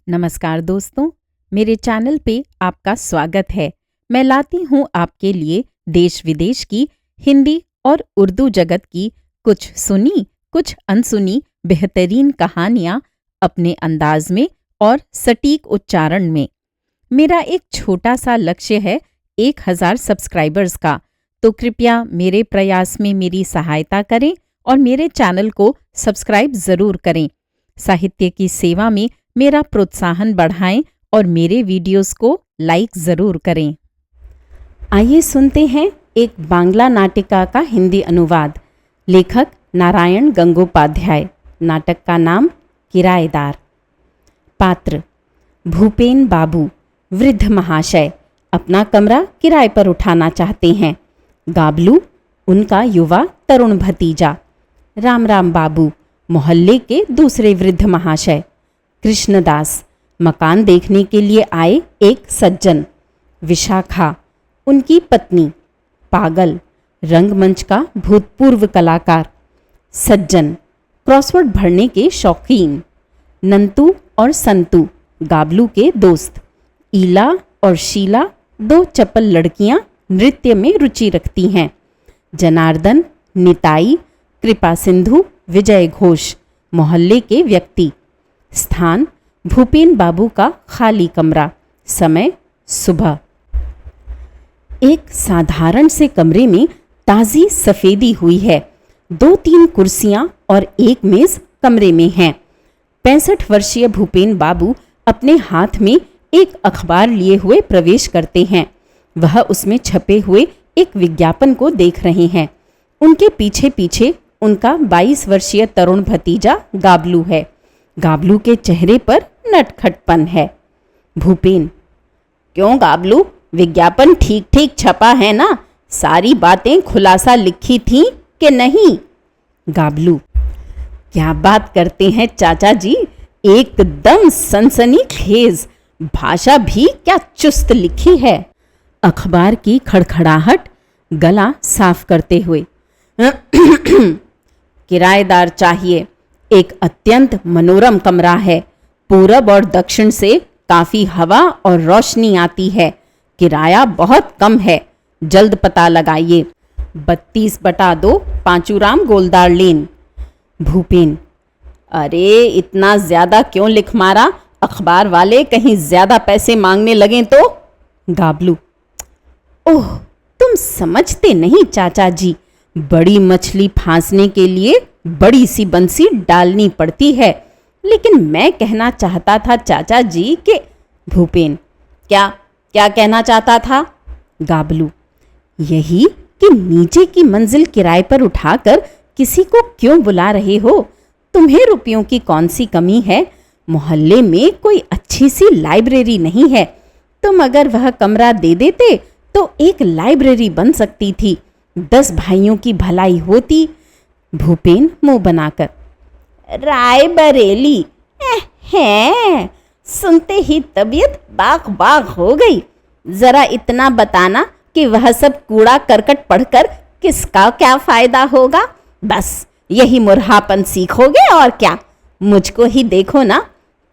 नमस्कार दोस्तों, मेरे चैनल पे आपका स्वागत है। मैं लाती हूँ आपके लिए देश विदेश की हिंदी और उर्दू जगत की कुछ सुनी कुछ अनसुनी बेहतरीन कहानियाँ अपने अंदाज में और सटीक उच्चारण में। मेरा एक छोटा सा लक्ष्य है 1000 सब्सक्राइबर्स का, तो कृपया मेरे प्रयास में मेरी सहायता करें और मेरे चैनल को सब्सक्राइब ज़रूर करें। साहित्य की सेवा में मेरा प्रोत्साहन बढ़ाएं और मेरे वीडियोस को लाइक ज़रूर करें। आइए सुनते हैं एक बांग्ला नाटिका का हिंदी अनुवाद। लेखक नारायण गंगोपाध्याय। नाटक का नाम किराएदार। पात्र भूपेन बाबू, वृद्ध महाशय, अपना कमरा किराए पर उठाना चाहते हैं। गाबलू, उनका युवा तरुण भतीजा। राम राम बाबू, मोहल्ले के दूसरे वृद्ध महाशय। कृष्णदास, मकान देखने के लिए आए एक सज्जन। विशाखा, उनकी पत्नी। पागल, रंगमंच का भूतपूर्व कलाकार। सज्जन, क्रॉसवर्ड भरने के शौकीन। नंतू और संतू, गाबलू के दोस्त। ईला और शीला, दो चपल लड़कियां नृत्य में रुचि रखती हैं। जनार्दन, निताई, कृपा सिंधु, विजय घोष, मोहल्ले के व्यक्ति। स्थान भूपेन बाबू का खाली कमरा। समय सुबह। एक साधारण से कमरे में ताज़ी सफ़ेदी हुई है। 2-3 कुर्सियां और एक मेज कमरे में हैं। 65 वर्षीय भूपेन बाबू अपने हाथ में एक अखबार लिए हुए प्रवेश करते हैं। वह उसमें छपे हुए एक विज्ञापन को देख रहे हैं। उनके पीछे पीछे उनका 22 वर्षीय तरुण भतीजा गाबलू है। गाबलू के चेहरे पर नटखटपन है। भूपेन, क्यों गाबलू, विज्ञापन ठीक ठीक छपा है ना? सारी बातें खुलासा लिखी थी कि नहीं? गाबलू, क्या बात करते हैं चाचा जी, एकदम सनसनीखेज, भाषा भी क्या चुस्त लिखी है। अखबार की खड़खड़ाहट, गला साफ करते हुए। किराएदार चाहिए। एक अत्यंत मनोरम कमरा है। पूरब और दक्षिण से काफी हवा और रोशनी आती है। किराया बहुत कम है, जल्द पता लगाइए। 32/2 पांचूराम गोलदार लेन। भूपेन, अरे इतना ज्यादा क्यों लिख मारा? अखबार वाले कहीं ज्यादा पैसे मांगने लगें तो? गाबलू, ओह, तुम समझते नहीं चाचा जी, बड़ी मछली फांसने के लिए बड़ी सी बंसी डालनी पड़ती है। लेकिन मैं कहना चाहता था चाचा जी कि। भूपेन, क्या क्या कहना चाहता था? गाबलू, यही कि नीचे की मंजिल किराए पर उठाकर किसी को क्यों बुला रहे हो? तुम्हें रुपयों की कौन सी कमी है? मोहल्ले में कोई अच्छी सी लाइब्रेरी नहीं है। तुम अगर वह कमरा दे देते तो एक लाइब्रेरी बन सकती थी। 10 भाइयों की भलाई होती। भूपेन मुंह बनाकर, रायबरेली है, सुनते ही तबीयत बाग बाग हो गई। जरा इतना बताना कि वह सब कूड़ा करकट पढ़कर किसका क्या फायदा होगा? बस यही मुरहापन सीखोगे और क्या। मुझको ही देखो ना,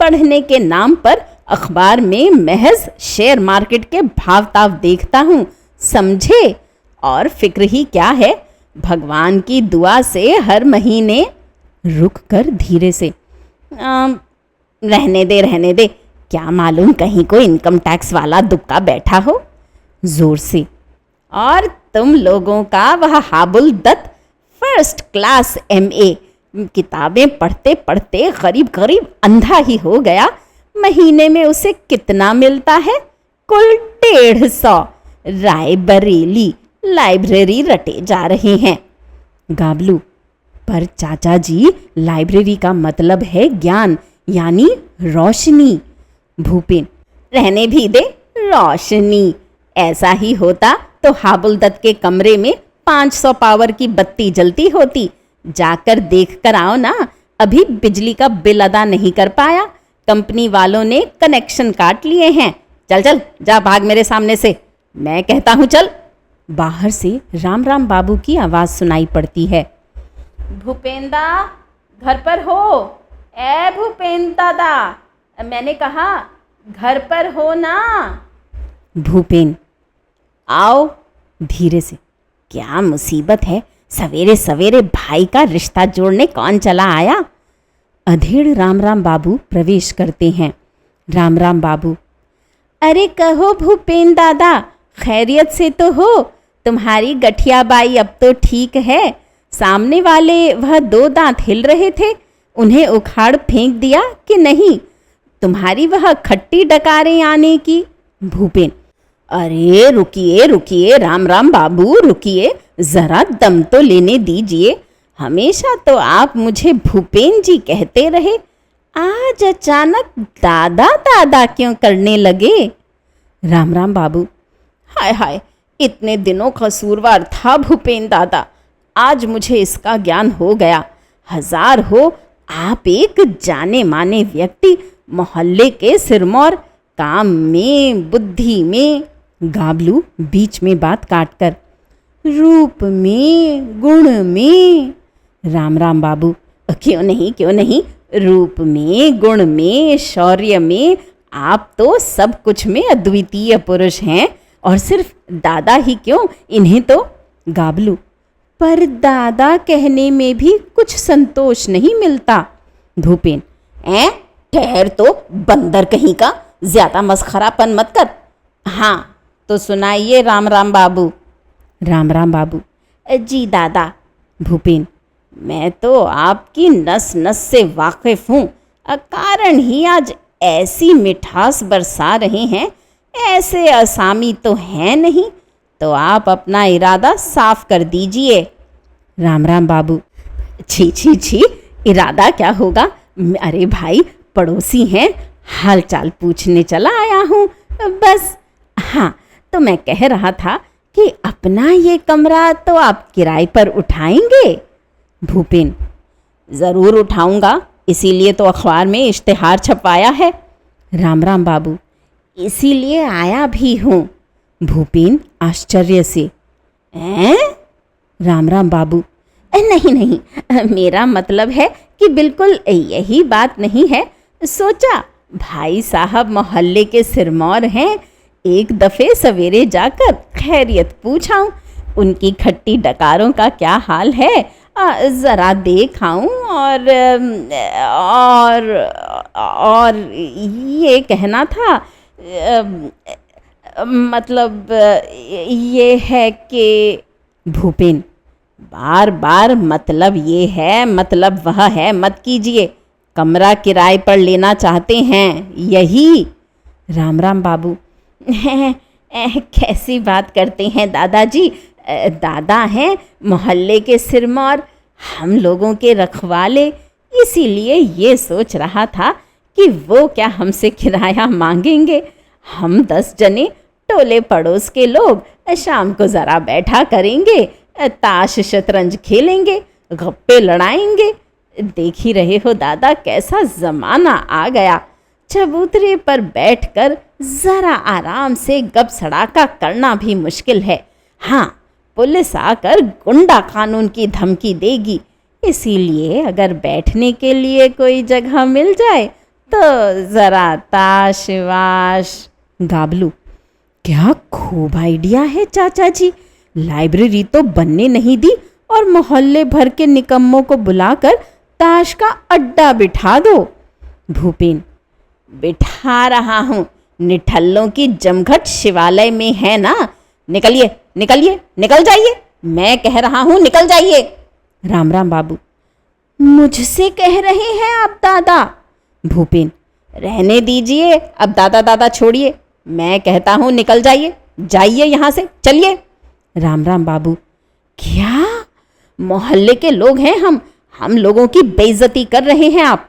पढ़ने के नाम पर अखबार में महज शेयर मार्केट के भाव ताव देखता हूँ, समझे? और फिक्र ही क्या है, भगवान की दुआ से हर महीने। रुक कर धीरे से, रहने दे, क्या मालूम कहीं कोई इनकम टैक्स वाला दुबका बैठा हो। जोर से, और तुम लोगों का वह हाबुल दत्त फर्स्ट क्लास MA, किताबें पढ़ते पढ़ते गरीब गरीब अंधा ही हो गया। महीने में उसे कितना मिलता है? कुल 150। रायबरेली लाइब्रेरी रटे जा रहे हैं। गाबलू, पर चाचा जी, लाइब्रेरी का मतलब है ज्ञान, यानी रोशनी। भूपेन, रहने भी दे, रोशनी। ऐसा ही होता तो हाबुल दत्त के कमरे में 500 पावर की बत्ती जलती होती। जाकर देख कर आओ ना। अभी बिजली का बिल अदा नहीं कर पाया, कंपनी वालों ने कनेक्शन काट लिए हैं। चल चल, जा भाग मेरे सामने से, मैं कहता हूँ चल। बाहर से राम राम बाबू की आवाज़ सुनाई पड़ती है। भूपेन दा, घर पर हो? ए भूपेन दादा, मैंने कहा घर पर हो ना। भूपेन, आओ धीरे से। क्या मुसीबत है, सवेरे सवेरे भाई का रिश्ता जोड़ने कौन चला आया। अधेड़ राम राम बाबू प्रवेश करते हैं। राम राम बाबू, अरे कहो भूपेन दादा, खैरियत से तो हो? तुम्हारी गठिया बाई अब तो ठीक है? सामने वाले वह 2 दांत हिल रहे थे, उन्हें उखाड़ फेंक दिया कि नहीं? तुम्हारी वह खट्टी डकारें आने की। भूपेन, अरे रुकिए रुकिए राम राम बाबू, रुकिए, जरा दम तो लेने दीजिए। हमेशा तो आप मुझे भूपेन जी कहते रहे, आज अचानक दादा दादा क्यों करने लगे? राम राम बाबू, हाय हाय, इतने दिनों कसूरवार था भूपेन दादा, आज मुझे इसका ज्ञान हो गया। 1000 हो, आप एक जाने माने व्यक्ति, मोहल्ले के सिरमौर, काम में बुद्धि में। गाबलू बीच में बात काटकर, रूप में गुण में। राम राम बाबू, क्यों नहीं क्यों नहीं, रूप में गुण में शौर्य में आप तो सब कुछ में अद्वितीय पुरुष हैं, और सिर्फ दादा ही क्यों, इन्हें तो। गाबलू, पर दादा कहने में भी कुछ संतोष नहीं मिलता। भूपेन, ठहर तो बंदर कहीं का, ज्यादा मस्खरापन मत कर। हाँ तो सुनाइए राम राम बाबू। राम राम बाबू, जी दादा। भूपेन, मैं तो आपकी नस नस से वाकिफ हूँ, कारण ही आज ऐसी मिठास बरसा रहे हैं, ऐसे असामी तो हैं नहीं, तो आप अपना इरादा साफ कर दीजिए। राम राम बाबू, छी छी छी, इरादा क्या होगा, अरे भाई पड़ोसी हैं, हाल चाल पूछने चला आया हूँ बस। हाँ तो मैं कह रहा था कि अपना ये कमरा तो आप किराए पर उठाएंगे? भूपेन, ज़रूर उठाऊंगा, इसीलिए तो अखबार में इश्तिहार छपवाया है। राम राम बाबू, इसीलिए आया भी हूँ। भूपेन आश्चर्य से, हैं? राम राम बाबू, नहीं नहीं, मेरा मतलब है कि बिल्कुल यही बात नहीं है, सोचा भाई साहब मोहल्ले के सिरमौर हैं, एक दफ़े सवेरे जाकर खैरियत पूछाऊं, उनकी खट्टी डकारों का क्या हाल है ज़रा देख आऊं, और ये कहना था, मतलब ये है कि। भूपेन, बार बार मतलब ये है, मतलब वह है मत कीजिए, कमरा किराए पर लेना चाहते हैं यही? राम राम बाबू, कैसी बात करते हैं दादाजी, दादा हैं मोहल्ले के सिरमौर, हम लोगों के रखवाले, इसीलिए ये सोच रहा था कि वो क्या हमसे किराया मांगेंगे। हम 10 जने टोले पड़ोस के लोग शाम को ज़रा बैठा करेंगे, ताश शतरंज खेलेंगे, गप्पे लड़ाएंगे। देख ही रहे हो दादा कैसा ज़माना आ गया, चबूतरे पर बैठकर ज़रा आराम से गप सड़ाका करना भी मुश्किल है। हाँ, पुलिस आकर गुंडा कानून की धमकी देगी, इसीलिए अगर बैठने के लिए कोई जगह मिल जाए तो ज़रा ताश वाश। गाबलू, क्या खूब आइडिया है चाचा जी, लाइब्रेरी तो बनने नहीं दी और मोहल्ले भर के निकम्मों को बुलाकर ताश का अड्डा बिठा दो। भूपेन, बिठा रहा हूँ, निठल्लों की जमघट शिवालय में है ना, निकलिए निकलिए, निकल जाइए, मैं कह रहा हूँ निकल जाइए। राम राम बाबू, मुझसे कह रहे हैं आप दादा? भूपेन, रहने दीजिए, अब दादा दादा छोड़िए, मैं कहता हूँ निकल जाइए, जाइए यहाँ से, चलिए। राम राम बाबू, क्या मोहल्ले के लोग हैं हम लोगों की बेइज्जती कर रहे हैं आप?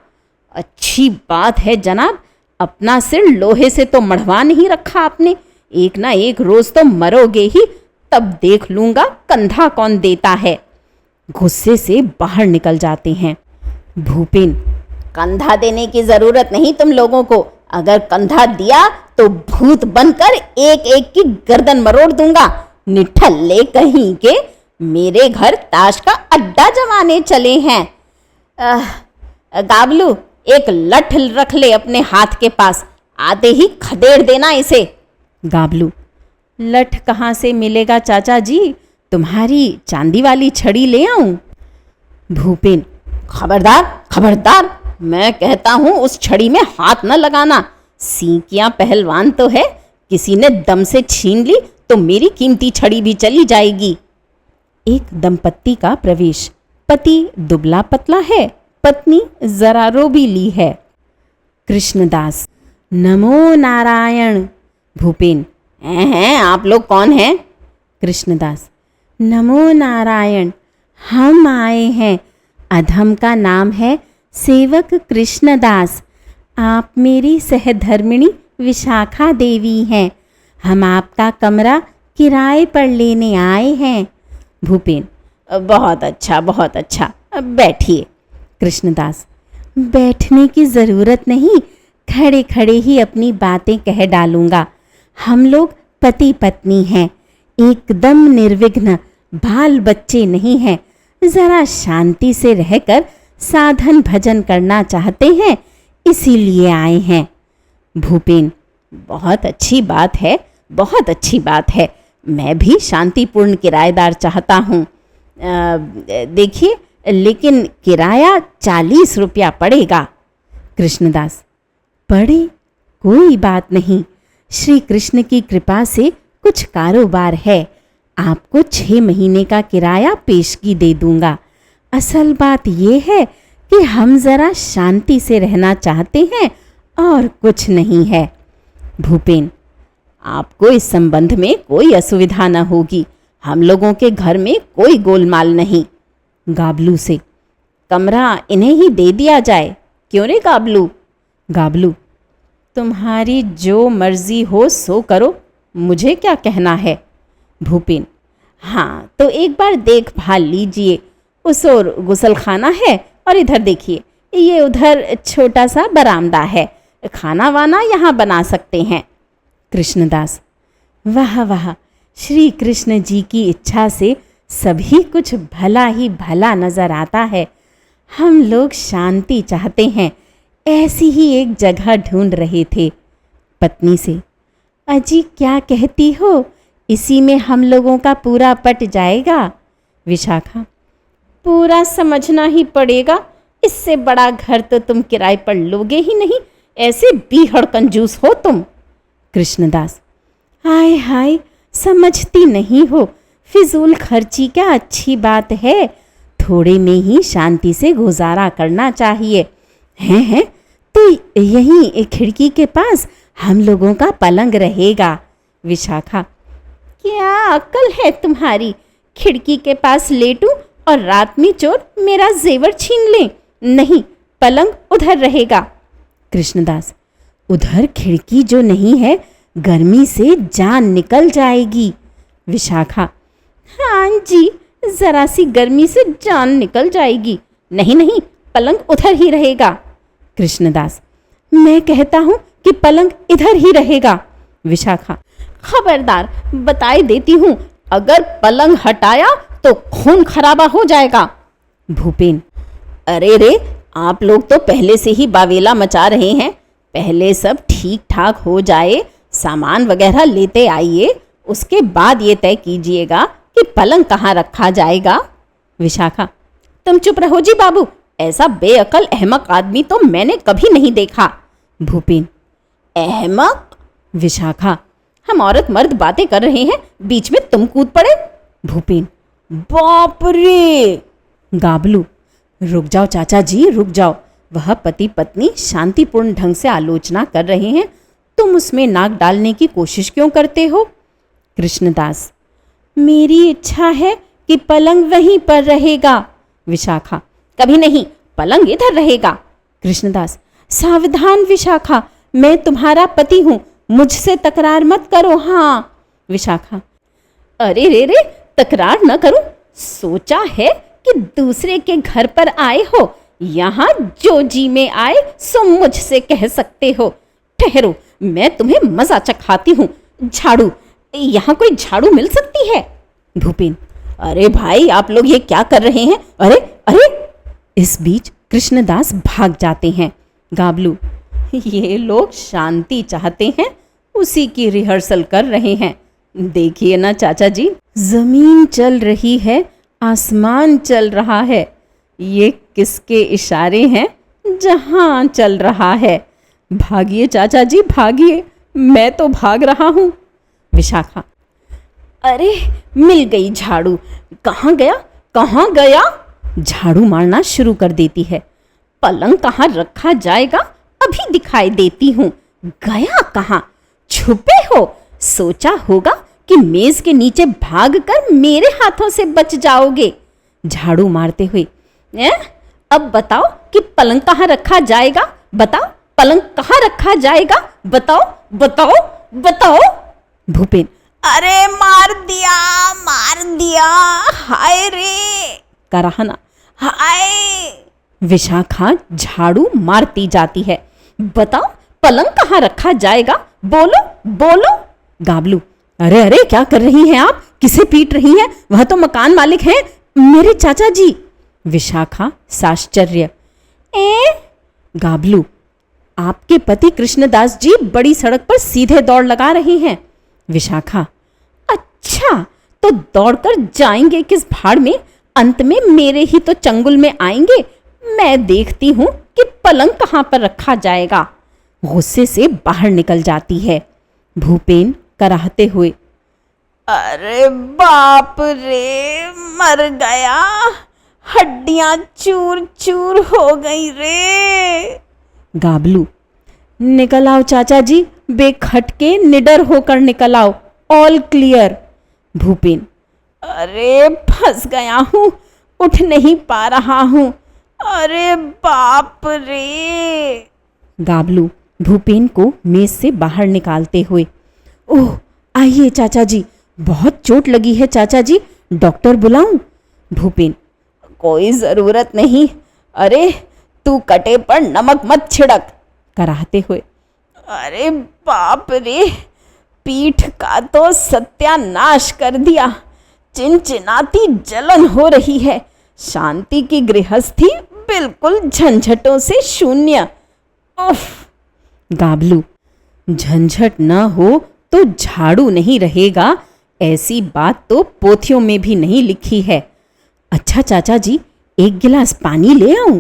अच्छी बात है जनाब, अपना सिर लोहे से तो मढ़वा नहीं रखा आपने, एक ना एक रोज तो मरोगे ही, तब देख लूंगा कंधा कौन देता है। गुस्से से बाहर निकल जाते हैं। भूपेन, कंधा देने की जरूरत नहीं तुम लोगों को, अगर कंधा दिया तो भूत बनकर एक एक की गर्दन मरोड़ दूंगा। निठल्ले कहीं के, मेरे घर ताश का अड्डा जमाने चले हैं। गाबलू, एक लठ रख ले अपने हाथ के पास, आते ही खदेड़ देना इसे। गाबलू, लठ कहाँ से मिलेगा चाचा जी? तुम्हारी चांदी वाली छड़ी ले आऊं? भूपेन, खबरदार खबरदार, मैं कहता हूं उस छड़ी में हाथ न लगाना। सींकियां पहलवान तो है, किसी ने दम से छीन ली तो मेरी कीमती छड़ी भी चली जाएगी। एक दंपत्ति का प्रवेश। पति दुबला पतला है, पत्नी जरा रोबीली है। कृष्णदास, नमो नारायण। भूपेन, हैं आप लोग कौन हैं? कृष्णदास, नमो नारायण, हम आए हैं। अधम का नाम है सेवक कृष्णदास। आप मेरी सहधर्मिणी विशाखा देवी हैं। हम आपका कमरा किराए पर लेने आए हैं। भूपेन, बहुत अच्छा बहुत अच्छा, बैठिए। कृष्णदास, बैठने की ज़रूरत नहीं, खड़े खड़े ही अपनी बातें कह डालूंगा। हम लोग पति पत्नी हैं, एकदम निर्विघ्न, बाल बच्चे नहीं हैं। ज़रा शांति से रहकर साधन भजन करना चाहते हैं, इसीलिए आए हैं। भूपेन, बहुत अच्छी बात है, बहुत अच्छी बात है। मैं भी शांतिपूर्ण किराएदार चाहता हूँ। देखिए, लेकिन किराया 40 रुपया पड़ेगा। कृष्णदास, पड़े, कोई बात नहीं। श्री कृष्ण की कृपा से कुछ कारोबार है, आपको 6 महीने का किराया पेशगी दे दूंगा। असल बात यह है कि हम जरा शांति से रहना चाहते हैं और कुछ नहीं है। भूपेन, आपको इस संबंध में कोई असुविधा न होगी। हम लोगों के घर में कोई गोलमाल नहीं। गाबलू से, कमरा इन्हें ही दे दिया जाए, क्यों रे गाबलू? गाबलू, तुम्हारी जो मर्जी हो सो करो, मुझे क्या कहना है। भूपेन, हाँ तो एक बार देखभाल लीजिए। उस ओर गुसलखाना है और इधर देखिए, ये उधर छोटा सा बरामदा है, खाना वाना यहाँ बना सकते हैं। कृष्णदास, वाह वाह, श्री कृष्ण जी की इच्छा से सभी कुछ भला ही भला नजर आता है। हम लोग शांति चाहते हैं, ऐसी ही एक जगह ढूंढ रहे थे। पत्नी से, अजी क्या कहती हो, इसी में हम लोगों का पूरा पट जाएगा। विशाखा, पूरा समझना ही पड़ेगा, इससे बड़ा घर तो तुम किराए पर लोगे ही नहीं, ऐसे बीहड़ कंजूस हो तुम। कृष्णदास, हाय हाय, समझती नहीं हो, फिजूल खर्ची क्या अच्छी बात है, थोड़े में ही शांति से गुजारा करना चाहिए। हैं तो यहीं एक खिड़की के पास हम लोगों का पलंग रहेगा। विशाखा, क्या अक्ल है तुम्हारी, खिड़की के पास लेटूं और रात में चोर मेरा जेवर छीन ले? नहीं, पलंग उधर रहेगा। कृष्णदास, उधर खिड़की जो नहीं है, गर्मी से जान निकल जाएगी। विशाखा, हाँ जी, जरा सी गर्मी से जान निकल जाएगी। नहीं नहीं, पलंग उधर ही रहेगा। कृष्णदास, मैं कहता हूं कि पलंग इधर ही रहेगा। विशाखा, खबरदार, बताए देती हूं, अगर पलंग हटाया तो खून खराबा हो जाएगा। भूपेन, अरे रे, आप लोग तो पहले से ही बावेला मचा रहे हैं। पहले सब ठीक ठाक हो जाए, सामान वगैरह लेते आइए, उसके बाद ये तय कीजिएगा कि पलंग कहाँ रखा जाएगा। विशाखा, तुम चुप रहो जी बाबू, ऐसा बेअकल अहमक आदमी तो मैंने कभी नहीं देखा। भूपेन, अहमक? विशाखा, हम औरत मर्द बातें कर रहे हैं, बीच में तुम कूद पड़े। भूपेन, बाप रे। गाबलू, रुक जाओ चाचा जी, रुक जाओ। वह पति पत्नी शांतिपूर्ण ढंग से आलोचना कर रहे हैं, तुम उसमें नाक डालने की कोशिश क्यों करते हो। कृष्णदास, मेरी इच्छा है कि पलंग वहीं पर रहेगा। विशाखा, कभी नहीं, पलंग इधर रहेगा। कृष्णदास, सावधान विशाखा, मैं तुम्हारा पति हूं, मुझसे तकरार मत करो। हाँ। विशाखा, अरे रे रे, तकरार न करूं, सोचा है कि दूसरे के घर पर आए हो, यहाँ जो जी में आए सो मुझसे कह सकते हो। ठहरो, मैं तुम्हें मजा चखाती हूँ। झाड़ू, यहाँ कोई झाड़ू मिल सकती है? भूपेन, अरे भाई, आप लोग ये क्या कर रहे हैं? अरे अरे। इस बीच कृष्णदास भाग जाते हैं। गाबलू, ये लोग शांति चाहते हैं, उसी की रिहर्सल कर रहे हैं। देखिए ना चाचा जी, जमीन चल रही है, आसमान चल रहा है। ये किसके इशारे हैं? जहां चल रहा है। भागिए चाचा जी, भागिए, मैं तो भाग रहा हूं। विशाखा, अरे मिल गई झाड़ू। कहाँ गया, कहाँ गया? झाड़ू मारना शुरू कर देती है। पलंग कहाँ रखा जाएगा, अभी दिखाई देती हूँ। गया कहाँ? छुपे हो? सोचा होगा कि मेज के नीचे भागकर मेरे हाथों से बच जाओगे। झाड़ू मारते हुए, अब बताओ कि पलंग कहाँ रखा जाएगा? बताओ, पलंग कहाँ रखा जाएगा? बताओ बताओ बताओ। भूपेन, अरे मार दिया, हाय रे। कराहना, हाय। विशाखा झाड़ू मारती जाती है। बताओ, पलंग कहाँ रखा जाएगा? बोलो बोलो। गाबलू, अरे अरे क्या कर रही हैं आप? किसे पीट रही हैं? वह तो मकान मालिक हैं, मेरे चाचा जी। विशाखा साश्चर्य, गाबलू, आपके पति कृष्णदास जी बड़ी सड़क पर सीधे दौड़ लगा रहे हैं। विशाखा, अच्छा, तो दौड़कर जाएंगे किस भाड़ में? अंत में मेरे ही तो चंगुल में आएंगे। मैं देखती हूं कि पलंग कहां पर रखा जाएगा। गुस्से से बाहर निकल जाती है। भूपेन कराहते हुए, अरे बाप रे, मर गया, हड्डियां चूर चूर हो गई रे। गाबलू, निकल आओ चाचा जी, बेखटके निडर होकर निकल आओ, ऑल क्लियर। भूपेन, अरे फंस गया हूं, उठ नहीं पा रहा हूं, अरे बाप रे। गाबलू भूपेन को मेज से बाहर निकालते हुए, ओह आइए चाचा जी, बहुत चोट लगी है चाचा जी, डॉक्टर बुलाऊं? भूपेन, कोई जरूरत नहीं, अरे तू कटे पर नमक मत छिड़क। कराहते हुए, अरे बाप रे, पीठ का तो सत्यानाश कर दिया, चिनचिनाती जलन हो रही है, शांति की गृहस्थी बिल्कुल झंझटों से शून्य। उफ। गाबलू, झंझट न हो तो झाड़ू नहीं रहेगा, ऐसी बात तो पोथियों में भी नहीं लिखी है। अच्छा चाचा जी, एक गिलास पानी ले आऊं?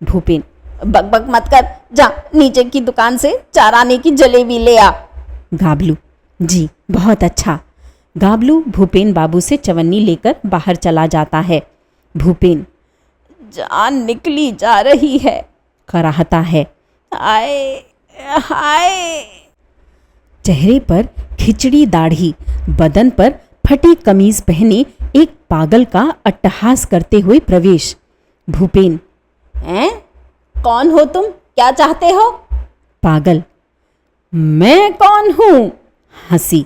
भूपेन, बकबक मत कर, जा नीचे की दुकान से 4 आने की जलेबी ले आ। गाबलू, जी बहुत अच्छा। गाबलू भूपेन बाबू से चवन्नी लेकर बाहर चला जाता है। भूपेन, जान निकली जा रही है, कराहता है, हाय हाय। चेहरे पर खिचड़ी दाढ़ी, बदन पर फटी कमीज पहने एक पागल का अट्टहास करते हुए प्रवेश। भूपेन, हैं? कौन हो तुम? क्या चाहते हो? पागल, मैं कौन हूं? हंसी,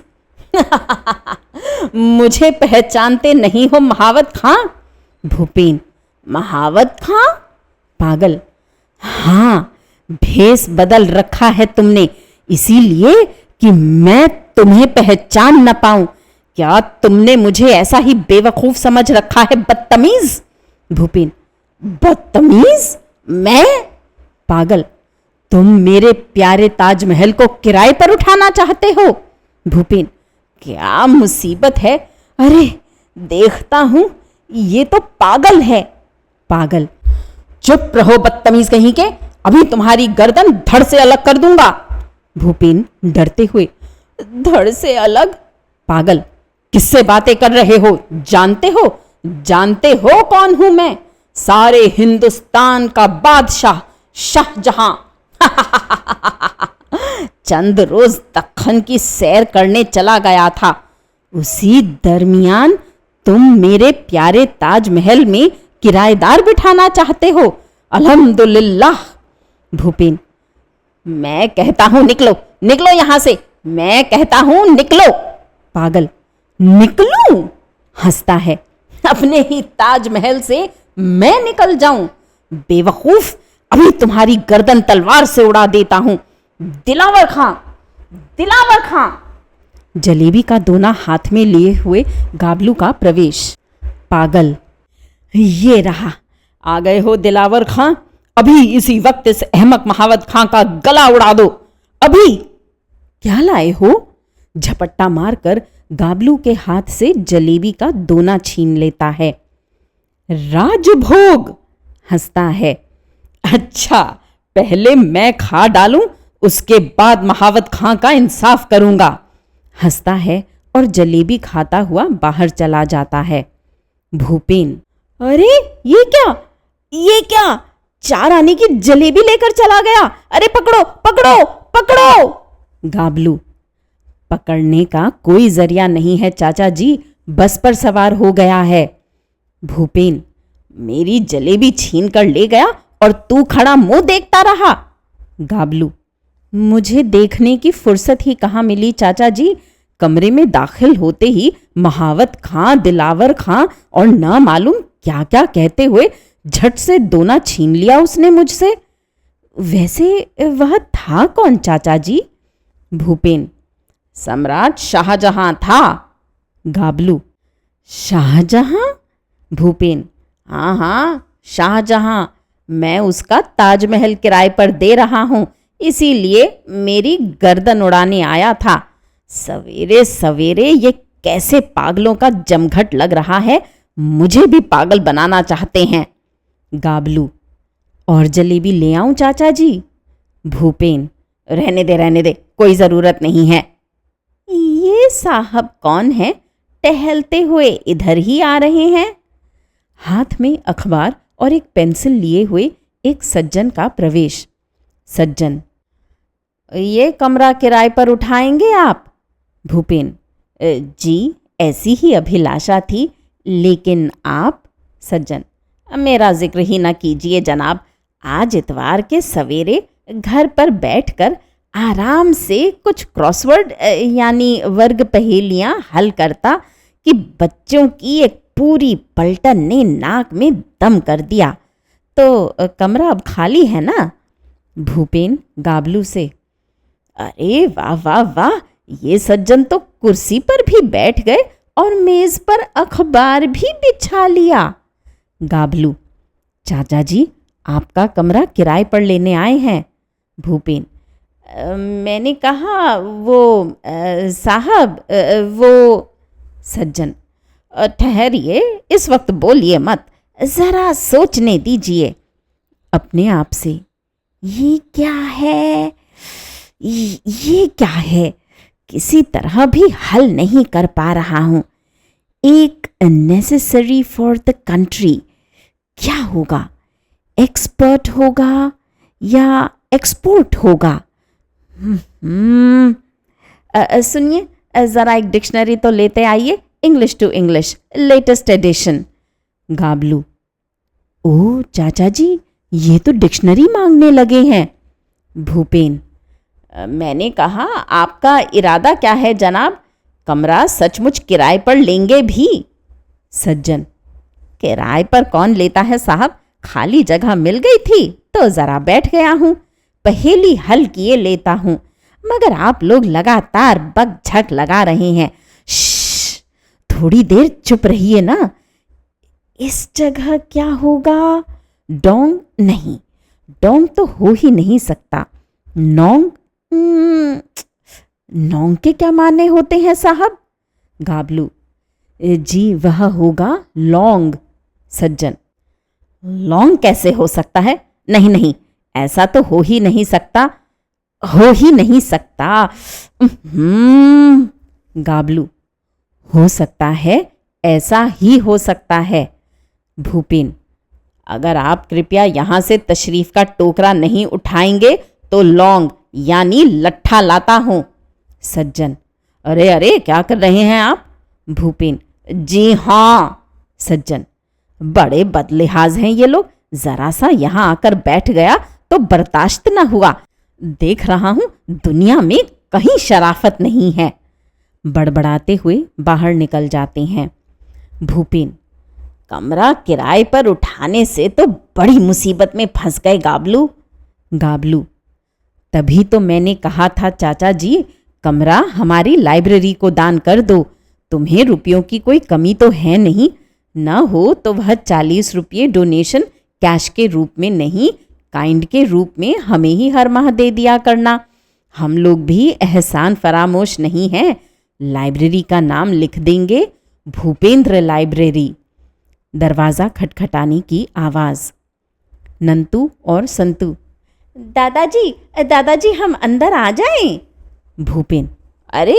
मुझे पहचानते नहीं हो महावत खां? भूपेन, महावत खां? पागल, हाँ, भेष बदल रखा है तुमने, इसीलिए कि मैं तुम्हें पहचान न पाऊं। क्या तुमने मुझे ऐसा ही बेवकूफ समझ रखा है, बदतमीज? भूपेन, बदतमीज? मैं? पागल, तुम मेरे प्यारे ताजमहल को किराए पर उठाना चाहते हो? भूपेन, क्या मुसीबत है, अरे देखता हूं, ये तो पागल है। पागल, चुप रहो बदतमीज कहीं के, अभी तुम्हारी गर्दन धड़ से अलग कर दूंगा। भूपेन डरते हुए, धड़ से अलग? पागल, किससे बातें कर रहे हो? जानते हो, जानते हो कौन हूं मैं? सारे हिंदुस्तान का बादशाह, शाहजहां। चंद रोज दक्खन की सैर करने चला गया था, उसी दरमियान तुम मेरे प्यारे ताजमहल में किराएदार बिठाना चाहते हो? अल्हम्दुलिल्लाह। भूपेन, मैं कहता हूं निकलो, निकलो यहां से, मैं कहता हूं निकलो। पागल, निकलूं? हंसता है, अपने ही ताजमहल से मैं निकल जाऊं? बेवकूफ, अभी तुम्हारी गर्दन तलवार से उड़ा देता हूं। दिलावर खां, दिलावर खां। जलेबी का दोना हाथ में लिए हुए गाबलू का प्रवेश। पागल, ये रहा, आ गए हो दिलावर खां, अभी इसी वक्त इस अहमक महावत खां का गला उड़ा दो, अभी। क्या लाए हो? झपट्टा मारकर गाबलू के हाथ से जलेबी का दोना छीन लेता है। राजभोग, हंसता है। अच्छा, पहले मैं खा डालूं, उसके बाद महावत खां का इंसाफ करूंगा। हंसता है और जलेबी खाता हुआ बाहर चला जाता है। भूपेन, अरे ये क्या, 4 आने की जलेबी लेकर चला गया। अरे पकड़ो पकड़ो पकड़ो। गाबलू, पकड़ने का कोई जरिया नहीं है चाचा जी, बस पर सवार हो गया है। भूपेन, मेरी जलेबी छीन कर ले गया और तू खड़ा मुंह देखता रहा। गाबलू, मुझे देखने की फुर्सत ही कहाँ मिली चाचा जी। कमरे में दाखिल होते ही महावत खां, दिलावर खां और न मालूम क्या क्या कहते हुए झट से दोना छीन लिया उसने मुझसे। वैसे वह था कौन चाचा जी? भूपेन, सम्राट शाहजहां था। गाबलू, शाहजहां? भूपेन, हाँ हाँ, शाहजहां। मैं उसका ताजमहल किराए पर दे रहा हूं, इसीलिए मेरी गर्दन उड़ाने आया था। सवेरे सवेरे ये कैसे पागलों का जमघट लग रहा है, मुझे भी पागल बनाना चाहते हैं। गाबलू, और जलेबी ले आऊं चाचा जी? भूपेन, रहने दे, कोई जरूरत नहीं है। ये साहब कौन है, टहलते हुए इधर ही आ रहे हैं। हाथ में अखबार और एक पेंसिल लिए हुए एक सज्जन का प्रवेश। सज्जन, ये कमरा किराए पर उठाएंगे आप? भूपेन, जी, ऐसी ही अभिलाषा थी, लेकिन आप? सज्जन, मेरा जिक्र ही न कीजिए जनाब। आज इतवार के सवेरे घर पर बैठकर आराम से कुछ क्रॉसवर्ड यानी वर्ग पहेलियां हल करता कि बच्चों की एक पूरी पलटन ने नाक में दम कर दिया। तो कमरा अब खाली है ना? भूपेन गाबलू से, अरे वाह वाह वाह, ये सज्जन तो कुर्सी पर भी बैठ गए और मेज पर अखबार भी बिछा लिया। गाबलू, चाचा जी आपका कमरा किराए पर लेने आए हैं। भूपेन, मैंने कहा वो साहब वो। सज्जन, ठहरिए, इस वक्त बोलिए मत, जरा सोचने दीजिए। अपने आप से, ये क्या है, ये क्या है, किसी तरह भी हल नहीं कर पा रहा हूं। एक नेसेसरी फॉर द कंट्री, क्या होगा? एक्सपर्ट होगा या एक्सपोर्ट होगा? सुनिए, जरा एक डिक्शनरी तो लेते आइए, English to English, latest edition. Gablu, ओ चाचा जी, ये तो डिक्शनरी मांगने लगे हैं। भूपेन, मैंने कहा आपका इरादा क्या है जनाब? कमरा सचमुच किराए पर लेंगे भी? सज्जन, किराए पर कौन लेता है साहब, खाली जगह मिल गई थी तो जरा बैठ गया हूं, पहेली हल किए लेता हूं, मगर आप लोग लगातार बक झक लगा रहे हैं। श्श, थोड़ी देर चुप रहिए ना। इस जगह क्या होगा? डोंग नहीं, डोंग तो हो ही नहीं सकता। नोंग, नोंग के क्या माने होते हैं साहब? गाबलू, जी वह होगा लौंग। सज्जन, लौंग कैसे हो सकता है? नहीं नहीं, ऐसा तो हो ही नहीं सकता, हो ही नहीं सकता। गाबलू, हो सकता है, ऐसा ही हो सकता है। भूपेन, अगर आप कृपया यहां से तशरीफ का टोकरा नहीं उठाएंगे तो लौंग यानी लट्ठा लाता हूं। सज्जन, अरे अरे, क्या कर रहे हैं आप? भूपेन, जी हाँ। सज्जन, बड़े बदलिहाज हैं ये लोग, जरा सा यहां आकर बैठ गया तो बर्दाश्त न हुआ। देख रहा हूं दुनिया में कहीं शराफत नहीं है। बड़बड़ाते हुए बाहर निकल जाते हैं। भूपेन, कमरा किराए पर उठाने से तो बड़ी मुसीबत में फंस गए गाबलू। गाबलू, तभी तो मैंने कहा था चाचा जी, कमरा हमारी लाइब्रेरी को दान कर दो, तुम्हें रुपयों की कोई कमी तो है नहीं, न हो तो वह 40 रुपये डोनेशन कैश के रूप में नहीं, काइंड के रूप में हमें ही हर माह दे दिया करना। हम लोग भी एहसान फरामोश नहीं हैं। लाइब्रेरी का नाम लिख देंगे, भूपेंद्र लाइब्रेरी। दरवाज़ा खटखटाने की आवाज़। नंतू और संतू। दादाजी हम अंदर आ जाएं? भूपेन। अरे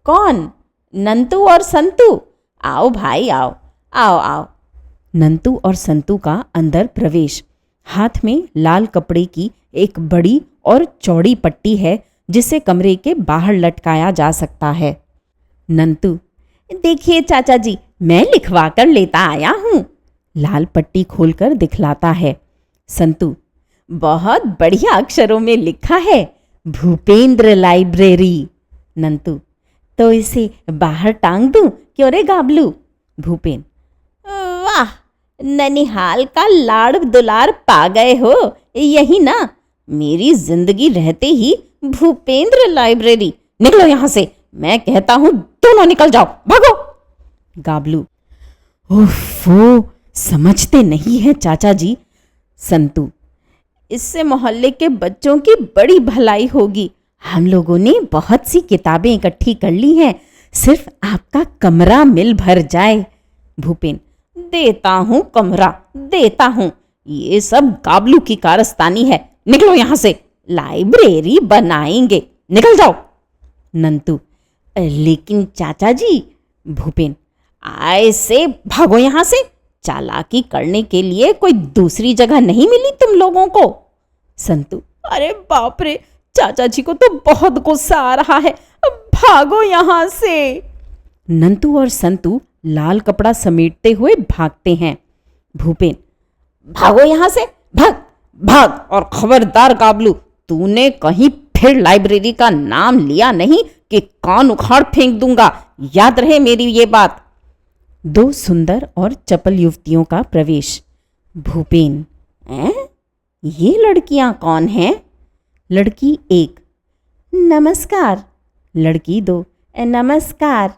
कौन? नंतू और संतू। आओ भाई आओ, आओ आओ। नंतू और संतू का अंदर प्रवेश। हाथ में लाल कपड़े की एक बड़ी और चौड़ी पट्टी है जिसे कमरे के बाहर लटकाया जा सकता है। नंतू। देखिए चाचा जी, मैं लिखवा कर लेता आया हूँ। लाल पट्टी खोलकर दिखलाता है। संतू। बहुत बढ़िया अक्षरों में लिखा है, भूपेंद्र लाइब्रेरी। नंतू। तो इसे बाहर टांग दूं क्यों रे गाबलू? भूपेन। वाह, ननिहाल का लाड़ दुलार पा गए हो। यही ना, मेरी जिंदगी रहते ही भूपेंद्र लाइब्रेरी। निकलो यहां से, मैं कहता हूं दोनों निकल जाओ, भागो। गाबलू। ओफो, समझते नहीं है चाचा जी। संतू। इससे मोहल्ले के बच्चों की बड़ी भलाई होगी। हम लोगों ने बहुत सी किताबें इकट्ठी कर ली हैं, सिर्फ आपका कमरा मिल भर जाए। भूपेन। देता हूं कमरा, देता हूं। ये सब गाबलू की कारस्तानी है। निकलो यहां से, लाइब्रेरी बनाएंगे, निकल जाओ। नंतू। लेकिन चाचा जी। भूपेन। आए से भागो यहां से। चालाकी करने के लिए कोई दूसरी जगह नहीं मिली तुम लोगों को? संतू। अरे बाप रे, चाचा जी को तो बहुत गुस्सा आ रहा है, भागो यहां से। नंतू और संतू लाल कपड़ा समेटते हुए भागते हैं। भूपेन। भागो यहां से, भाग भाग। और खबरदार गाबलू, तूने कहीं फिर लाइब्रेरी का नाम लिया नहीं कि कान उखाड़ फेंक दूंगा, याद रहे मेरी ये बात। दो सुंदर और चपल युवतियों का प्रवेश। भूपेन। ये लड़कियां कौन हैं? लड़की एक। नमस्कार। लड़की दो। नमस्कार।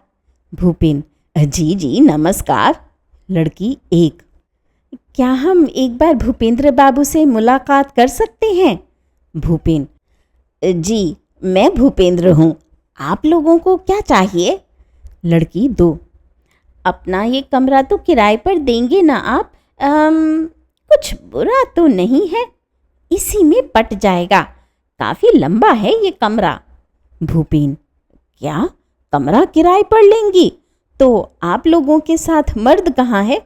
भूपेन। जी जी नमस्कार। लड़की एक। क्या हम एक बार भूपेंद्र बाबू से मुलाकात कर सकते हैं? भूपेन। जी, मैं भूपेंद्र हूँ, आप लोगों को क्या चाहिए? लड़की दो। अपना ये कमरा तो किराए पर देंगे ना आप? कुछ बुरा तो नहीं है, इसी में पट जाएगा, काफ़ी लंबा है ये कमरा। भूपेन। क्या कमरा किराए पर लेंगी? तो आप लोगों के साथ मर्द कहाँ है,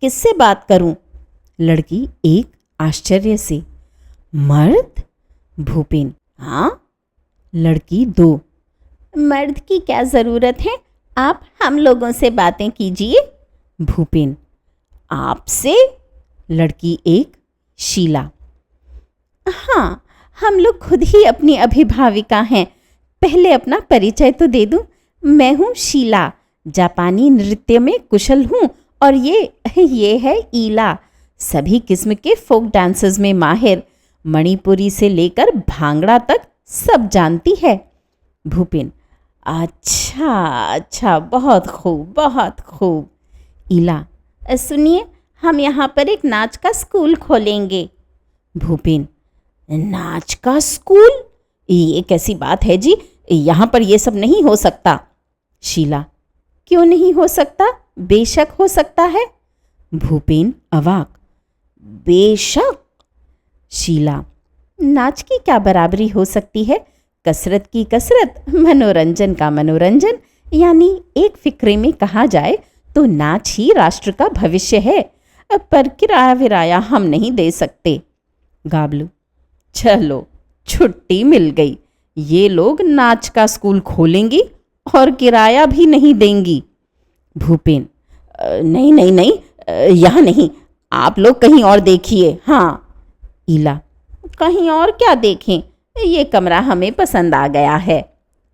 किससे बात करूं? लड़की एक आश्चर्य से। मर्द? भूपेन। हाँ। लड़की दो। मर्द की क्या ज़रूरत है, आप हम लोगों से बातें कीजिए। भूपेन। आपसे? लड़की एक शीला। हाँ, हम लोग खुद ही अपनी अभिभाविका हैं। पहले अपना परिचय तो दे दूं। मैं हूँ शीला, जापानी नृत्य में कुशल हूँ, और ये है ईला, सभी किस्म के फोक डांसेस में माहिर, मणिपुरी से लेकर भांगड़ा तक सब जानती है। भूपेन। अच्छा अच्छा, बहुत खूब बहुत खूब। ईला। सुनिए, हम यहाँ पर एक नाच का स्कूल खोलेंगे। भूपेन। नाच का स्कूल? ये कैसी बात है जी, यहाँ पर ये सब नहीं हो सकता। शीला। क्यों नहीं हो सकता? बेशक हो सकता है। भूपेन अवाक। बेशक। शीला। नाच की क्या बराबरी हो सकती है? कसरत की कसरत, मनोरंजन का मनोरंजन, यानी एक फिक्रे में कहा जाए तो नाच ही राष्ट्र का भविष्य है। पर किराया विराया हम नहीं दे सकते। गाबलू। चलो, छुट्टी मिल गई, ये लोग नाच का स्कूल खोलेंगी और किराया भी नहीं देंगी। भूपेन। नहीं नहीं नहीं, यहाँ नहीं, आप लोग कहीं और देखिए। हाँ। ईला। कहीं और क्या देखें, ये कमरा हमें पसंद आ गया है।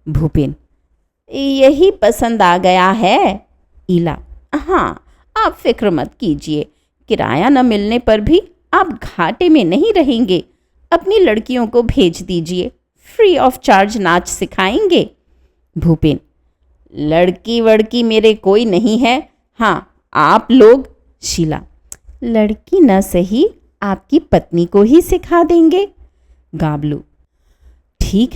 भूपेन। यही पसंद आ गया है। ईला। हाँ, आप फिक्र मत कीजिए, किराया न मिलने पर भी आप घाटे में नहीं रहेंगे। अपनी लड़कियों को भेज दीजिए, फ्री ऑफ चार्ज नाच सिखाएंगे। भूपेन। लड़की वड़की मेरे कोई नहीं है। हाँ, आप लोग। शीला। लड़की न सही, आपकी पत्नी को ही सिखा देंगे। गाबलू, ठीक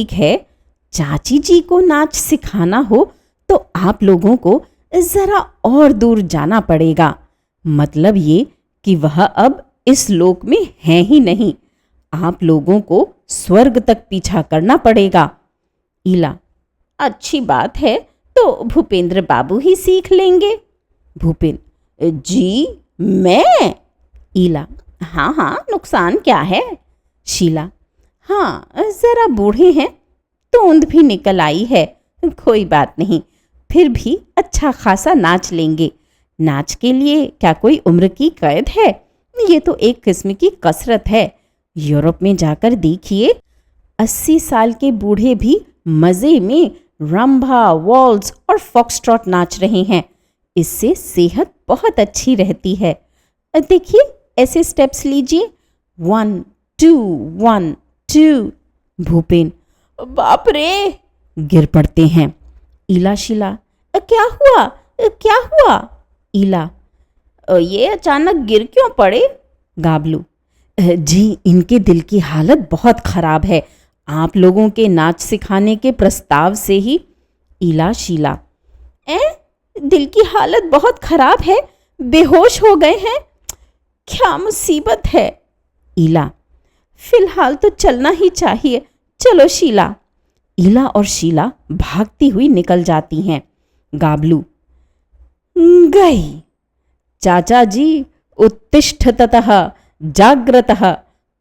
है, चाची जी को नाच सिखाना हो तो आप लोगों को जरा और दूर जाना पड़ेगा। मतलब ये कि वह अब इस लोक में है ही नहीं। आप लोगों को स्वर्ग तक पीछा करना पड़ेगा। ईला, अच्छी बात है, तो भूपेंद्र बाबू ही सीख लेंगे। भूपेंद्र, जी मैं? ईला, हाँ हाँ, नुकसान क्या है? शीला, हाँ, जरा बूढ़े हैं, तोंद भी निकल आई है, कोई बात नहीं, फिर भी अच्छा खासा नाच लेंगे। नाच के लिए क्या कोई उम्र की कैद है? ये तो एक किस्म की कसरत है। यूरोप में जाकर देखिए, 80 साल के बूढ़े भी मज़े में रंभा, वॉल्स और फॉक्सट्रॉट नाच रहे हैं। इससे सेहत बहुत अच्छी रहती है। देखिए, ऐसे स्टेप्स लीजिए, 1 2 1 2। भूपेंद्र, बाप रे! गिर पड़ते हैं। ईला, शीला, क्या हुआ? क्या हुआ? ईला, ये अचानक गिर क्यों पड़े? गाबलू, जी इनके दिल की हालत बहुत खराब है। आप लोगों के नाच सिखाने के प्रस्ताव से ही। ईला, शीला, दिल की हालत बहुत खराब है, बेहोश हो गए हैं, क्या मुसीबत है। ईला, फिलहाल तो चलना ही चाहिए, चलो शीला। ईला और शीला भागती हुई निकल जाती हैं। गाबलू, गई। चाचा जी उत्तिष्ठतः जाग्रतः,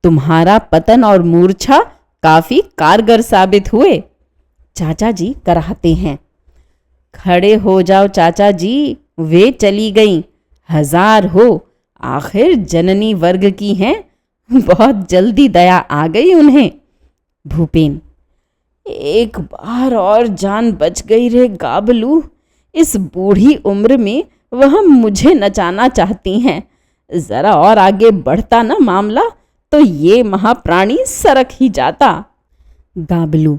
तुम्हारा पतन और मूर्छा काफी कारगर साबित हुए। चाचा जी कराहते हैं। खड़े हो जाओ चाचा जी, वे चली गईं, 1000 हो, आखिर जननी वर्ग की हैं, बहुत जल्दी दया आ गई उन्हें। भूपेन, एक बार और जान बच गई रे गाबलू, इस बूढ़ी उम्र में वह मुझे नचाना चाहती हैं। जरा और आगे बढ़ता ना मामला तो ये महाप्राणी सरक ही जाता। गाबलू,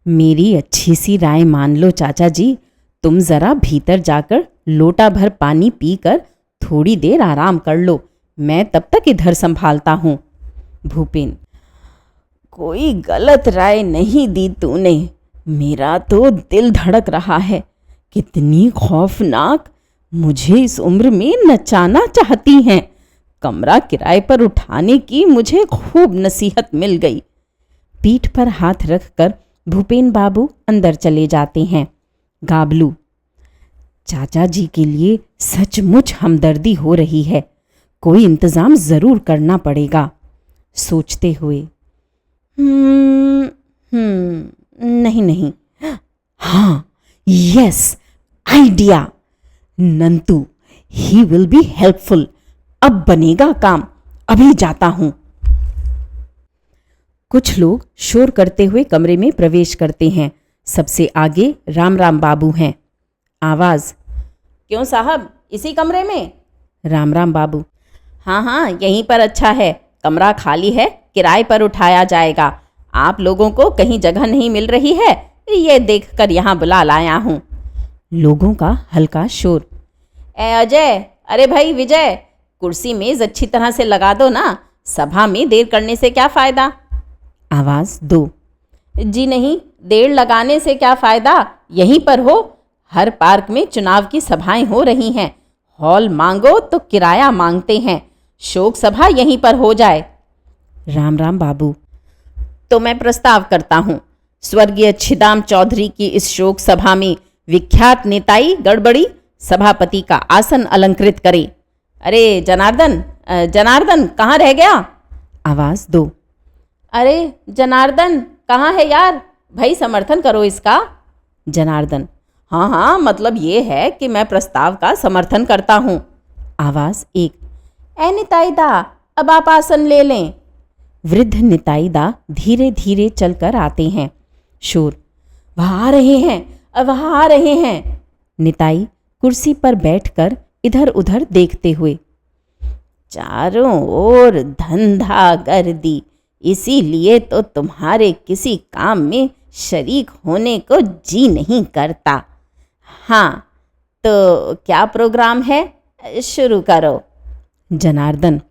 मेरी अच्छी सी राय मान लो चाचा जी, तुम जरा भीतर जाकर लोटा भर पानी पीकर थोड़ी देर आराम कर लो, मैं तब तक इधर संभालता हूँ। भूपेन, कोई गलत राय नहीं दी तूने, मेरा तो दिल धड़क रहा है। कितनी खौफनाक, मुझे इस उम्र में नचाना चाहती हैं। कमरा किराए पर उठाने की मुझे खूब नसीहत मिल गई। पीठ पर हाथ रखकर भूपेन बाबू अंदर चले जाते हैं। गाबलू, चाचा जी के लिए सचमुच हमदर्दी हो रही है, कोई इंतजाम जरूर करना पड़ेगा। सोचते हुए, नहीं, हाँ, yes, idea, Nantu, he will be helpful, अब बनेगा काम, अभी जाता हूं। कुछ लोग शोर करते हुए कमरे में प्रवेश करते हैं। सबसे आगे राम राम बाबू हैं। आवाज, क्यों साहब, इसी कमरे में? राम राम बाबू, हाँ हाँ, यहीं पर अच्छा है, कमरा खाली है, किराए पर उठाया जाएगा। आप लोगों को कहीं जगह नहीं मिल रही है, ये देखकर यहाँ बुला लाया हूँ। लोगों का हल्का शोर। अजय, अरे भाई विजय, कुर्सी मेज अच्छी तरह से लगा दो ना, सभा में देर करने से क्या फायदा। आवाज 2, जी नहीं, देर लगाने से क्या फायदा, यहीं पर हो। हर पार्क में चुनाव की सभाएं हो रही हैं, हॉल मांगो तो किराया मांगते हैं, शोक सभा यहीं पर हो जाए। राम राम बाबू, तो मैं प्रस्ताव करता हूँ, स्वर्गीय छिदाम चौधरी की इस शोक सभा में विख्यात नेताई गड़बड़ी सभापति का आसन अलंकृत करे। अरे जनार्दन, जनार्दन कहाँ रह गया? आवाज 2, अरे जनार्दन कहाँ है यार, भाई समर्थन करो इसका। जनार्दन, हाँ हाँ, मतलब ये है कि मैं प्रस्ताव का समर्थन करता हूँ। आवाज 1, ए निताईदा, अब आप आसन ले लें। वृद्ध निताईदा धीरे धीरे चलकर आते हैं। शोर, वहाँ आ रहे हैं, वहाँ आ रहे हैं। निताई कुर्सी पर बैठकर इधर उधर देखते हुए, चारों ओर धंधा गर्दी, इसीलिए तो तुम्हारे किसी काम में शरीक होने को जी नहीं करता। हाँ, तो क्या प्रोग्राम है, शुरू करो। जनार्दन,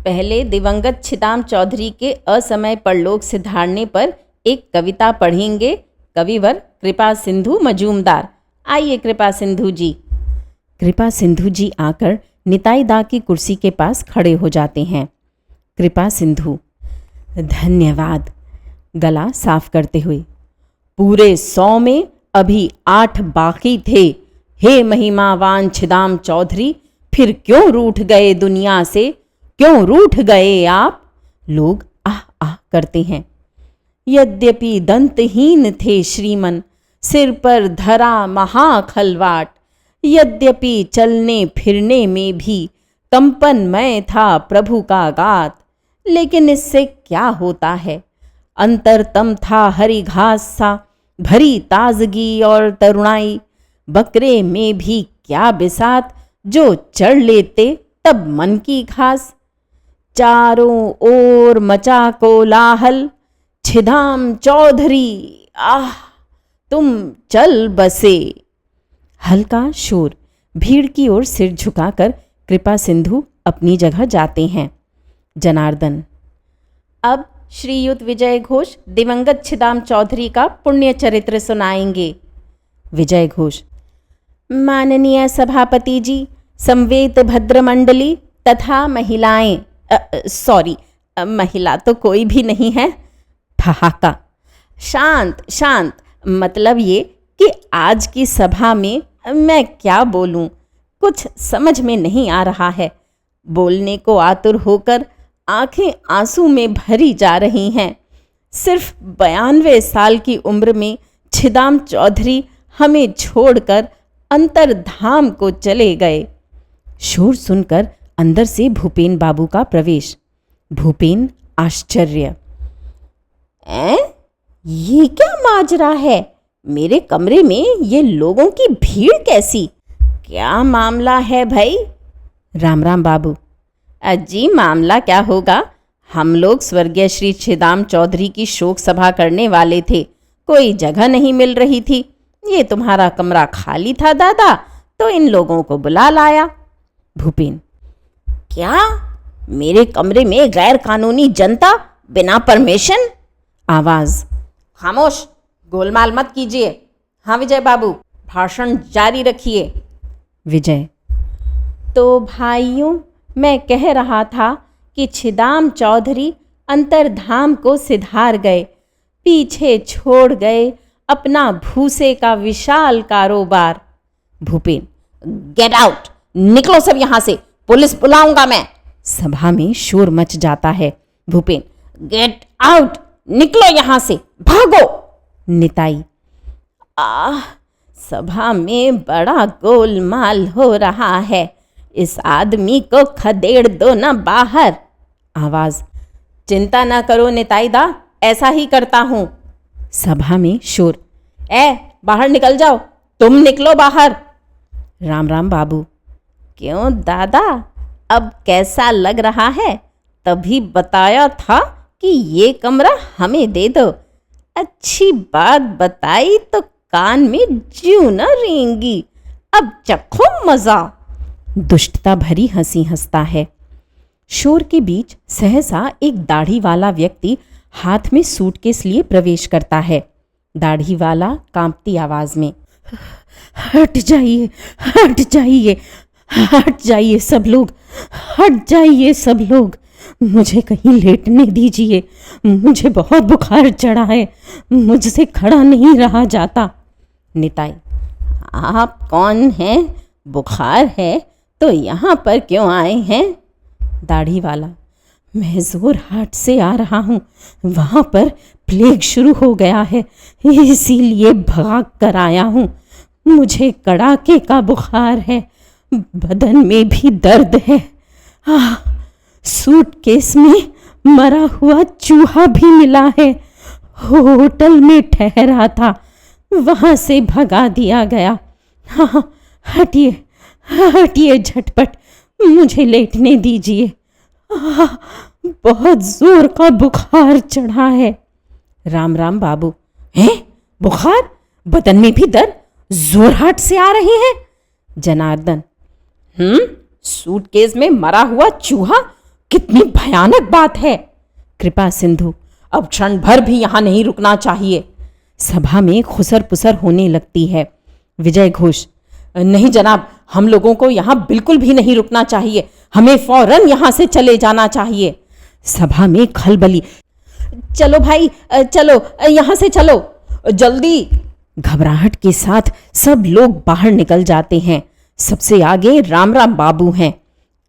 पहले दिवंगत छिदाम चौधरी के असमय परलोक सिधारने पर एक कविता पढ़ेंगे कविवर कृपा सिंधु मजूमदार। आइए कृपा सिंधु जी। कृपा सिंधु जी आकर निताई दा की कुर्सी के पास खड़े हो जाते हैं। कृपा सिंधु: धन्यवाद, गला साफ करते हुए। पूरे 100 में अभी 8 बाकी थे। हे महिमावान छिदाम चौधरी, फिर क्यों रूठ गए दुनिया से, क्यों रूठ गए आप? लोग आह आह करते हैं। यद्यपि दंतहीन थे श्रीमन, सिर पर धरा महाखलवाट, यद्यपि चलने फिरने में भी कंपनमय था प्रभु का गात, लेकिन इससे क्या होता है? अंतरतम था हरी घास सा, भरी ताजगी और तरुणाई। बकरे में भी क्या बिसात, जो चढ़ लेते तब मन की घास। चारों ओर मचा कोलाहल, छिदाम चौधरी आह तुम चल बसे। हल्का शोर। भीड़ की ओर सिर झुकाकर कृपा सिंधु अपनी जगह जाते हैं। जनार्दन: अब श्रीयुत विजय घोष दिवंगत छिदाम चौधरी का पुण्य चरित्र सुनाएंगे। विजय घोष: माननीय सभापति जी, संवेद भद्र मंडली तथा महिलाएं, सॉरी, महिला तो कोई भी नहीं है। ठहाका। शांत शांत, मतलब ये कि आज की सभा में मैं क्या बोलूं, कुछ समझ में नहीं आ रहा है। बोलने को आतुर होकर आंखें आंसू में भरी जा रही हैं। सिर्फ 92 साल की उम्र में छिदाम चौधरी हमें छोड़कर अंतर्धाम को चले गए। शोर सुनकर अंदर से भूपेन बाबू का प्रवेश। भूपेन आश्चर्य: ये क्या माजरा है? मेरे कमरे में ये लोगों की भीड़ कैसी? क्या मामला है भाई? राम राम बाबू। अजी मामला क्या होगा, हम लोग स्वर्गीय श्री छिदाम चौधरी की शोक सभा करने वाले थे, कोई जगह नहीं मिल रही थी। ये तुम्हारा कमरा खाली था दादा, तो इन लोगों को बुला लाया। भूपेन: क्या मेरे कमरे में गैर कानूनी जनता बिना परमिशन? आवाज: खामोश, गोलमाल मत कीजिए। हाँ विजय बाबू, भाषण जारी रखिए। विजय: तो भाइयों, मैं कह रहा था कि छिदाम चौधरी अंतर्धाम को सिधार गए, पीछे छोड़ गए अपना भूसे का विशाल कारोबार। भूपेन: गेट आउट, निकलो सब यहां से, पुलिस बुलाऊंगा मैं। सभा में शोर मच जाता है। भूपेन: गेट आउट, निकलो यहां से, भागो। निताई: सभा में बड़ा गोलमाल हो रहा है, इस आदमी को खदेड़ दो ना बाहर। आवाज: चिंता ना करो निताईदा, ऐसा ही करता हूं। सभा में शोर: बाहर निकल जाओ, तुम निकलो बाहर। राम राम बाबू: क्यों दादा, अब कैसा लग रहा है? तभी बताया था कि ये कमरा हमें दे दो। अच्छी बात बताई तो कान में जूं न रेंगी। अब चखो मजा। दुष्टता भरी हंसी हंसता है। शोर के बीच सहसा एक दाढ़ी वाला व्यक्ति हाथ में सूटकेस लिए प्रवेश करता है। दाढ़ी वाला कांपती आवाज में: हट जाइए, हट जाइए, हट जाइए सब लोग, हट जाइए सब लोग, मुझे कहीं लेटने दीजिए, मुझे बहुत बुखार चढ़ा है, मुझसे खड़ा नहीं रहा जाता। निताई: आप कौन हैं? बुखार है तो यहाँ पर क्यों आए हैं? दाढ़ी वाला: मैं जोरहाट से आ रहा हूँ, वहाँ पर प्लेग शुरू हो गया है, इसीलिए भाग कर आया हूँ। मुझे कड़ाके का बुखार है, बदन में भी दर्द है। सूटकेस में मरा हुआ चूहा भी मिला है। होटल में ठहरा था, वहाँ से भगा दिया गया। हाँ, हटिए हटिए झटपट, मुझे लेटने दीजिए, बहुत जोर का बुखार चढ़ा है। राम राम बाबू: हैं? बुखार, बदन में भी दर्द, जोरहाट से आ रहे हैं। जनार्दन: सूटकेस में मरा हुआ चूहा, कितनी भयानक बात है। कृपा सिंधु, अब क्षण भर भी यहाँ नहीं रुकना चाहिए। सभा में खुसर पुसर होने लगती है। विजय घोष, नहीं जनाब, हम लोगों को यहाँ बिल्कुल भी नहीं रुकना चाहिए। हमें फौरन यहाँ से चले जाना चाहिए। सभा में खलबली। चलो भाई, चलो यहाँ से चलो, जल्दी। घबराहट के साथ सब लोग बाहर निकल जाते हैं। सबसे आगे राम राम बाबू हैं।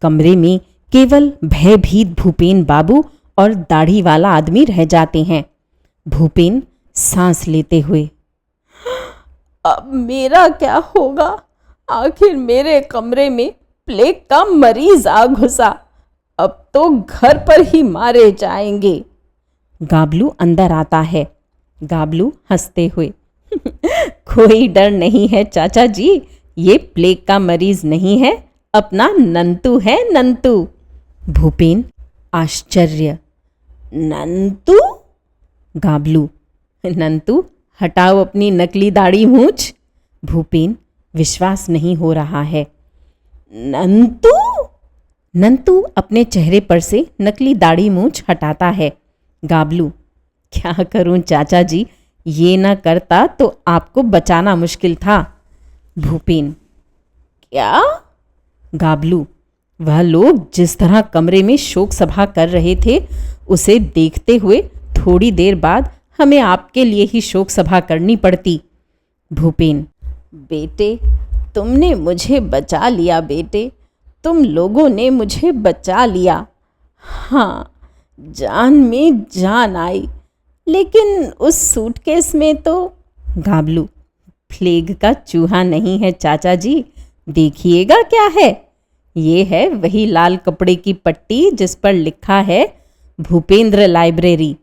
कमरे में केवल भयभीत भूपेन बाबू और दाढ़ी वाला आदमी रह जाते हैं। भूपेन सांस लेते हुए, अब मेरा क्या होगा? आखिर मेरे कमरे में प्लेग का मरीज आ घुसा। अब तो घर पर ही मारे जाएंगे। गाबलू अंदर आता है। गाबलू हंसते हुए, कोई डर नहीं है चाचा जी, ये प्लेग का मरीज नहीं है, अपना नंतू है, नंतू। भूपेन आश्चर्य, नंतू? गाबलू, नंतू हटाओ अपनी नकली दाढ़ी मूंछ। भूपेन विश्वास नहीं हो रहा है। नंतू? नंतू अपने चेहरे पर से नकली दाढ़ी मूंछ हटाता है। गाबलू, क्या करूं चाचा जी, ये ना करता तो आपको बचाना मुश्किल था। भूपेन, क्या? गाबलू, वह लोग जिस तरह कमरे में शोक सभा कर रहे थे, उसे देखते हुए थोड़ी देर बाद हमें आपके लिए ही शोक सभा करनी पड़ती। भूपेन, बेटे, तुमने मुझे बचा लिया बेटे, तुम लोगों ने मुझे बचा लिया। हाँ, जान में जान आई, लेकिन उस सूटकेस में तो। गाबलू, प्लेग का चूहा नहीं है चाचा जी, देखिएगा क्या है। ये है वही लाल कपड़े की पट्टी जिस पर लिखा है भूपेंद्र लाइब्रेरी।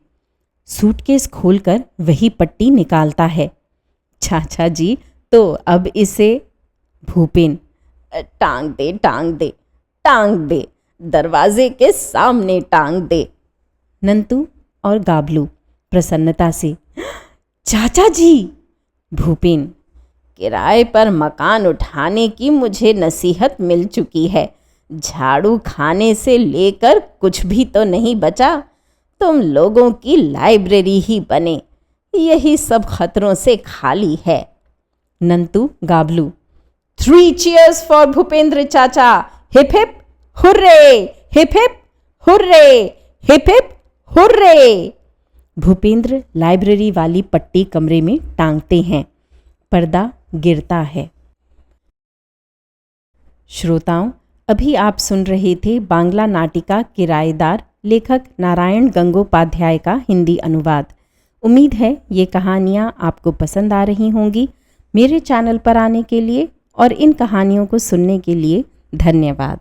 सूटकेस खोलकर वही पट्टी निकालता है। चाचा जी, तो अब इसे। भूपेन, टांग दे, टांग दे, टांग दे, दरवाजे के सामने टांग दे। नंतू और गाबलू प्रसन्नता से, चाचा जी। भूपेन, किराए पर मकान उठाने की मुझे नसीहत मिल चुकी है। झाड़ू खाने से लेकर कुछ भी तो नहीं बचा। तुम लोगों की लाइब्रेरी ही बने, यही सब खतरों से खाली है। नंतू गाबलू, 3 cheers फॉर भूपेंद्र चाचा। Hip hip hurray, hip hip hurray, hip hip hurray. Bhupendra library वाली पट्टी कमरे में टांगते हैं। पर्दा गिरता है। श्रोताओं, अभी आप सुन रहे थे बांग्ला नाटिका किराएदार, लेखक नारायण गंगोपाध्याय का हिंदी अनुवाद। उम्मीद है ये कहानियाँ आपको पसंद आ रही होंगी। मेरे चैनल पर आने के लिए और इन कहानियों को सुनने के लिए धन्यवाद।